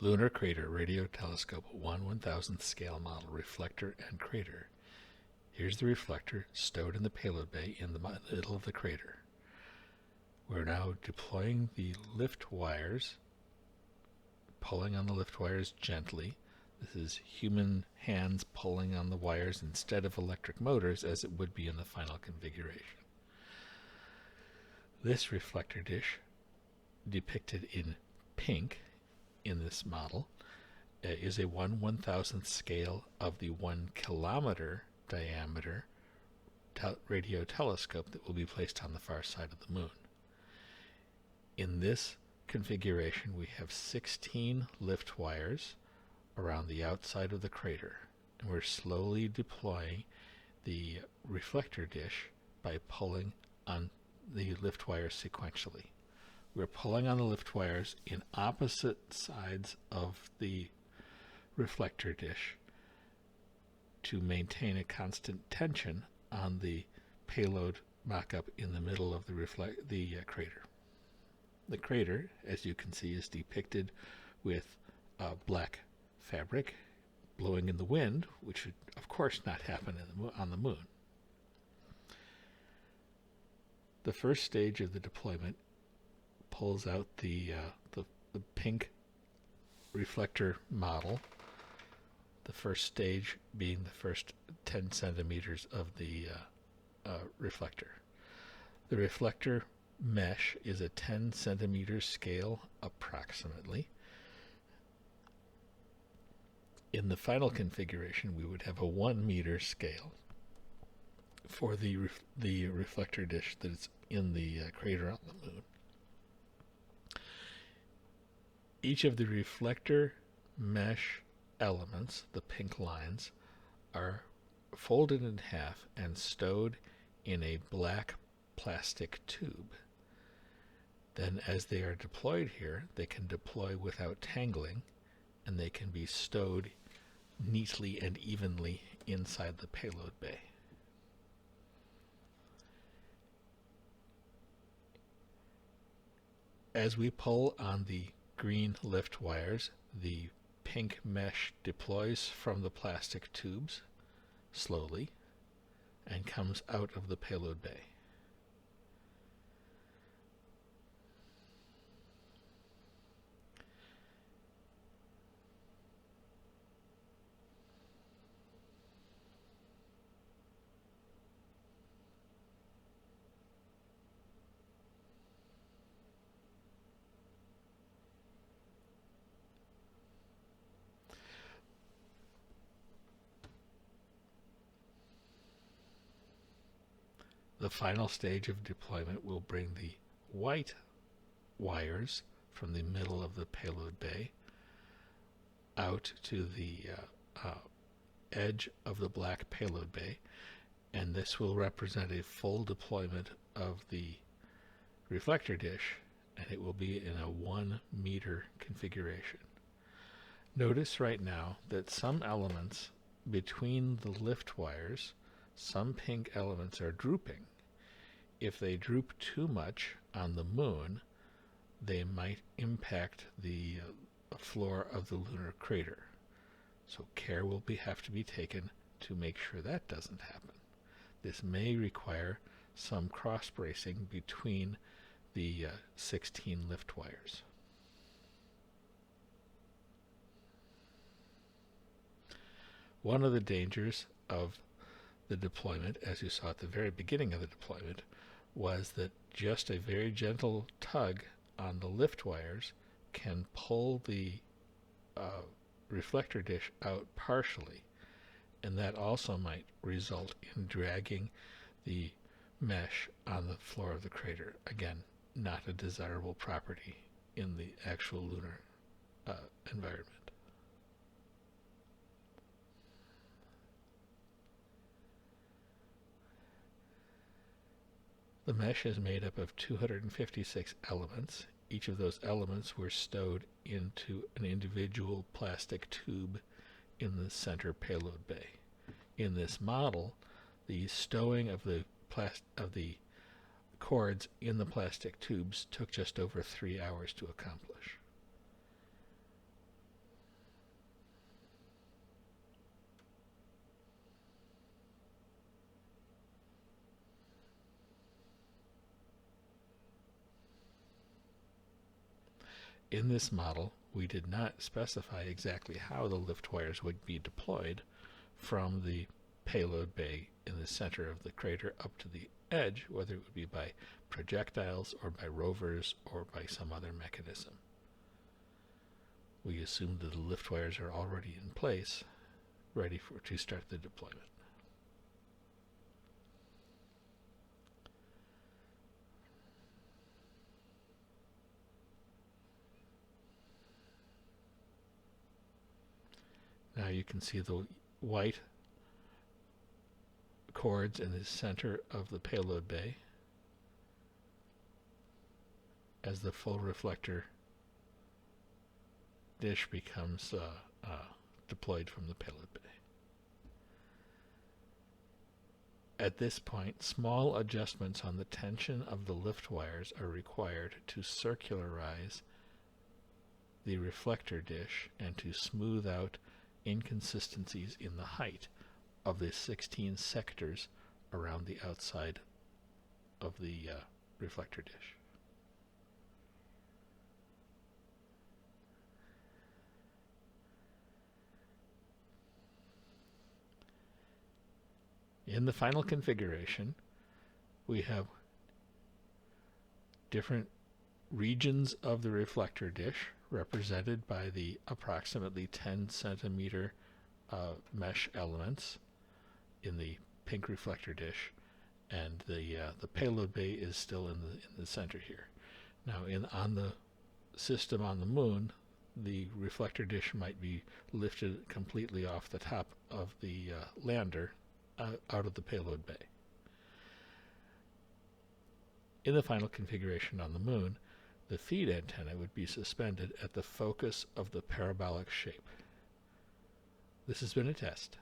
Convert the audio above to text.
Lunar Crater Radio Telescope 1/1000th scale model reflector and crater. Here's the reflector stowed in the payload bay in the middle of the crater. We're now deploying the lift wires, pulling on the lift wires gently. This is human hands pulling on the wires instead of electric motors as it would be in the final configuration. This reflector dish, depicted in pink in this model, is a 1/1000th scale of the 1 kilometer diameter radio telescope that will be placed on the far side of the moon. In this configuration, we have 16 lift wires around the outside of the crater, and we're slowly deploying the reflector dish by pulling on the lift wires sequentially. We're pulling on the lift wires in opposite sides of the reflector dish to maintain a constant tension on the payload mock-up in the middle of the crater. The crater, as you can see, is depicted with black fabric blowing in the wind, which would of course not happen on the moon. The first stage of the deployment pulls out the pink reflector model, the first stage being the first 10 centimeters of the reflector. The reflector mesh is a 10 centimeter scale approximately. In the final configuration, we would have a 1 meter scale for the reflector dish that's in the crater on the moon. Each of the reflector mesh elements, the pink lines, are folded in half and stowed in a black plastic tube. Then as they are deployed here, they can deploy without tangling, and they can be stowed neatly and evenly inside the payload bay. As we pull on the green lift wires, the pink mesh deploys from the plastic tubes slowly and comes out of the payload bay. The final stage of deployment will bring the white wires from the middle of the payload bay out to the edge of the black payload bay, and this will represent a full deployment of the reflector dish, and it will be in a 1 meter configuration. Notice right now that some elements between the lift wires, some pink elements are drooping. If they droop too much on the moon, they might impact the floor of the lunar crater. So care will have to be taken to make sure that doesn't happen. This may require some cross bracing between the 16 lift wires. One of the dangers of the deployment, as you saw at the very beginning of the deployment, was that just a very gentle tug on the lift wires can pull the reflector dish out partially, and that also might result in dragging the mesh on the floor of the crater. Again, not a desirable property in the actual lunar environment. The mesh is made up of 256 elements. Each of those elements were stowed into an individual plastic tube in the center payload bay. In this model, the stowing of the cords in the plastic tubes took just over 3 hours to accomplish. In this model, we did not specify exactly how the lift wires would be deployed from the payload bay in the center of the crater up to the edge, whether it would be by projectiles or by rovers or by some other mechanism. We assume that the lift wires are already in place, ready to start the deployment. Now you can see the white cords in the center of the payload bay as the full reflector dish becomes deployed from the payload bay. At this point, small adjustments on the tension of the lift wires are required to circularize the reflector dish and to smooth out inconsistencies in the height of the 16 sectors around the outside of the reflector dish. In the final configuration, we have different regions of the reflector dish represented by the approximately 10 centimeter mesh elements in the pink reflector dish, and the payload bay is still in the center here. Now, on the system on the moon, the reflector dish might be lifted completely off the top of the lander out of the payload bay. In the final configuration on the moon, the feed antenna would be suspended at the focus of the parabolic shape. This has been a test.